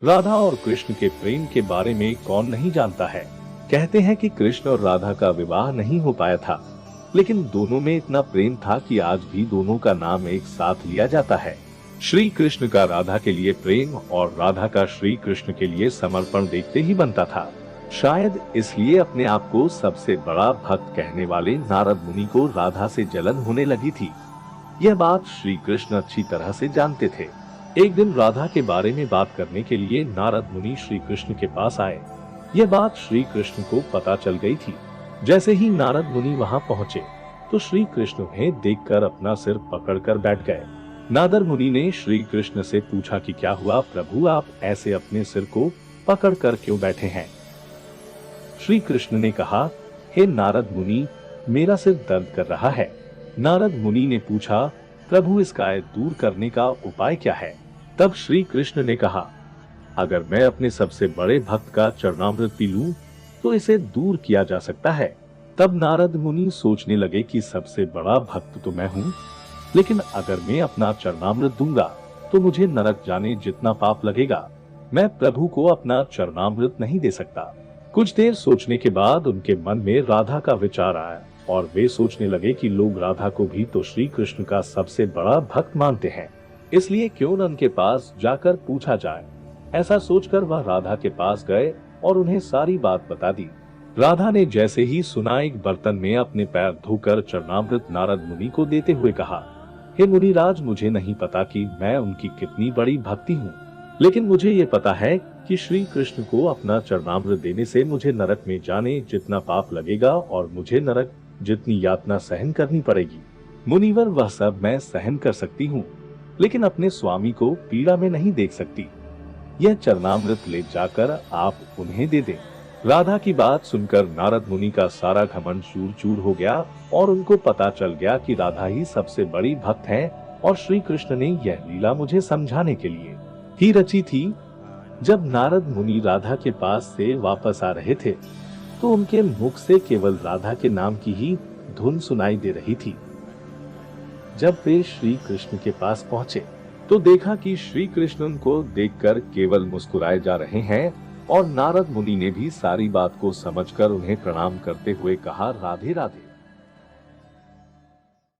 राधा और कृष्ण के प्रेम के बारे में कौन नहीं जानता है। कहते हैं कि कृष्ण और राधा का विवाह नहीं हो पाया था, लेकिन दोनों में इतना प्रेम था कि आज भी दोनों का नाम एक साथ लिया जाता है। श्री कृष्ण का राधा के लिए प्रेम और राधा का श्री कृष्ण के लिए समर्पण देखते ही बनता था। शायद इसलिए अपने आप को सबसे बड़ा भक्त कहने वाले नारद मुनि को राधा से जलन होने लगी थी। यह बात श्री कृष्ण अच्छी तरह से जानते थे। एक दिन राधा के बारे में बात करने के लिए नारद मुनि श्री कृष्ण के पास आए। यह बात श्री कृष्ण को पता चल गई थी। जैसे ही नारद मुनि वहां पहुंचे तो श्री कृष्ण उन्हें देखकर अपना सिर पकड़कर बैठ गए। नारद मुनि ने श्री कृष्ण से पूछा कि क्या हुआ प्रभु, आप ऐसे अपने सिर को पकड़कर क्यों बैठे हैं। श्री कृष्ण ने कहा, हे नारद मुनि, मेरा सिर दर्द कर रहा है। नारद मुनि ने पूछा, प्रभु इसका दूर करने का उपाय क्या है। तब श्री कृष्ण ने कहा, अगर मैं अपने सबसे बड़े भक्त का चरणामृत पी लूं तो इसे दूर किया जा सकता है। तब नारद मुनि सोचने लगे कि सबसे बड़ा भक्त तो मैं हूँ, लेकिन अगर मैं अपना चरणामृत दूंगा तो मुझे नरक जाने जितना पाप लगेगा। मैं प्रभु को अपना चरणामृत नहीं दे सकता। कुछ देर सोचने के बाद उनके मन में राधा का विचार आया और वे सोचने लगे कि लोग राधा को भी तो श्री कृष्ण का सबसे बड़ा भक्त मानते हैं, इसलिए क्यों न उनके पास जाकर पूछा जाए। ऐसा सोचकर वह राधा के पास गए और उन्हें सारी बात बता दी। राधा ने जैसे ही सुना, एक बर्तन में अपने पैर धोकर चरणामृत नारद मुनि को देते हुए कहा, हे मुनिराज, मुझे नहीं पता कि मैं उनकी कितनी बड़ी भक्ति हूँ, लेकिन मुझे ये पता है कि श्री कृष्ण को अपना चरणामृत देने से मुझे नरक में जाने जितना पाप लगेगा और मुझे नरक जितनी यातना सहन करनी पड़ेगी। मुनिवर, वह सब मैं सहन कर सकती हूँ, लेकिन अपने स्वामी को पीड़ा में नहीं देख सकती। यह चरणामृत ले जाकर आप उन्हें दे दें। राधा की बात सुनकर नारद मुनि का सारा घमंड चूर चूर हो गया और उनको पता चल गया कि राधा ही सबसे बड़ी भक्त है और श्री कृष्ण ने यह लीला मुझे समझाने के लिए ही रची थी। जब नारद मुनि राधा के पास से वापस आ रहे थे तो उनके मुख से केवल राधा के नाम की ही धुन सुनाई दे रही थी। जब वे श्री कृष्ण के पास पहुंचे तो देखा कि श्री कृष्ण उनको देखकर केवल मुस्कुराए जा रहे हैं और नारद मुनि ने भी सारी बात को समझकर उन्हें प्रणाम करते हुए कहा, राधे राधे।